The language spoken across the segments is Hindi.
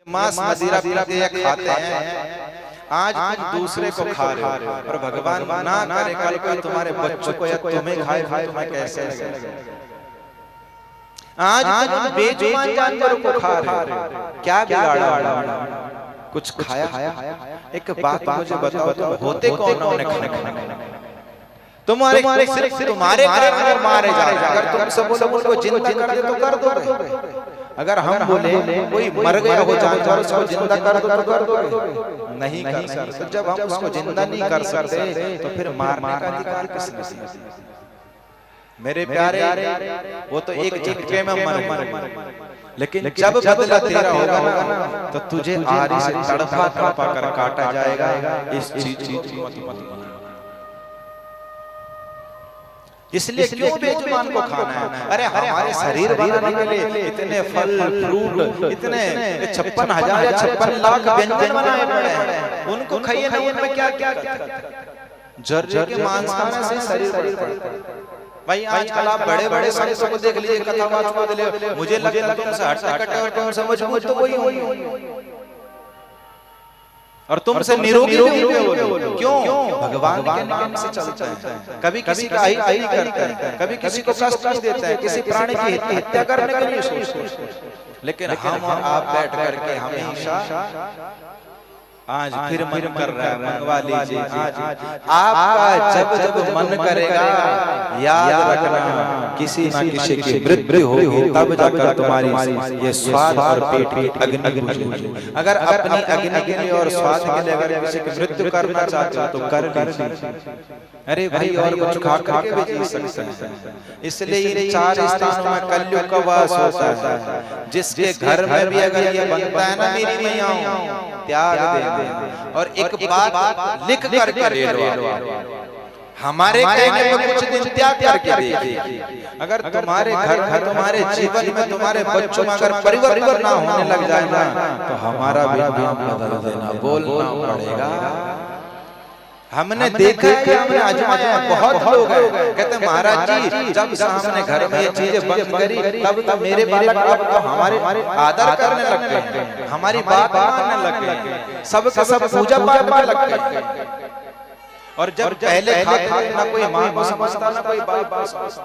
मांस मदिरा पीते या खाते हैं, आज तुम दूसरे को खा रहे हो और भगवान ना करे कल कोई तुम्हारे बच्चों को या तुम्हें खाए तुम्हें कैसे लगेगा। आज तुम बेजुबान जानवरों को खा रहे हो, क्या बिगाड़ा? कुछ खाया? एक बात मुझे बताओ, तुम होते कौन हो उन्हें खाने? तुम्हारे सिर्फ तुम्हारे कारण मारे जा रहे। अगर तुम सब उनको जिंदा कर दे तो कर दो। अगर हम बोले कोई मर गया हो जानवर उसको जिंदा कर दो तो कर दो, नहीं कर सकते। जब हम उसको जिंदा नहीं कर सकते तो फिर मारने का अधिकार किसने? मेरे प्यारे, वो तो एक झटके में मर, लेकिन जब बदला तेरा होगा ना तो तुझे आरी से तड़पा तड़पा कर काटा जाएगा। इस चीज को मत। इसलिए क्यों बेजुबान को खाना है? अरे हमारे शरीर बनाने के लिए इतने फल फ्रूट, इतने 56,000 या 56 लाख व्यंजन बनाए पड़े हैं, उनको खाइए ना। उनमें क्या क्या जर्जर के मांस खाने से शरीर बढ़ता है। भाई आजकल आप बड़े बड़े संतों को देख लीजिए, कथावाचकों को देख लीजिए, मुझे लगता है तुमसे हटते कट्टे और तुम समझ तो वही हो और तुमसे निरोगी हो। क्यों? भगवान के नाम से चलते हैं। कभी किसी का हित नहीं करते हैं, कभी किसी को कष्ट नहीं देते हैं, किसी प्राणी की हत्या करने के लिए सोचते हैं। लेकिन हम और आप बैठ करके हमेशा आज फिर मन कर रहा है, मंगवा लीजिए। आज आपका जब मन करेगा याद रखना, किसी न किसी की मृत्यु होगी, तब जाकर तुम्हारी ये स्वाद और पेट की अग्नि बुझेगी। अगर अपनी अग्नि के लिए और स्वाद के लिए अगर किसी की मृत्यु करना चाहते हो तो कर लीजिए। अरे भाई और कुछ खा करके भी जी सकते हैं। इसलिए इन 4 स्थानों में कलयुग का वास होता है। जिसके घर में भी अगर ये बनता है ना मेरी मैयाओं, त्याग दे और एक बात लिख करके ले लो। हमारे कहने में कुछ दिन त्याग करके देखिए। अगर तुम्हारे घर तुम्हारे जीवन में तुम्हारे बच्चों में अगर परिवर्तन ना होने लग जाए ना तो हमारा भी नाम बदल देना, बोलना पड़ेगा। हमने देखा है, हमने आजमाया, बहुत लोग हैं कहते हैं महाराज जी जब सामने घर में ये चीजें बंद करी तब तो मेरे बालक अब तो हमारे आदर करने लग गए, हमारी बात मानने लग गए, सब पूजा पाठ में लग गए। और जब पहले खाते ना कोई माँ को समझता ना कोई बाप को समझता।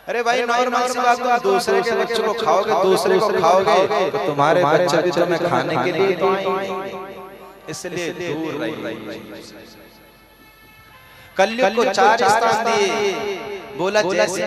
अरे भाई नॉर्मल सी बात, तुम दूसरे के बच्चों को खाओगे, दूसरे को खाओगे तो तुम्हारे बच्चे भी तुम्हें खाने के लिए तो आएंगे। इसलिए दूर रहिए। कलयुग को 4 स्थान दिए, बोला जैसे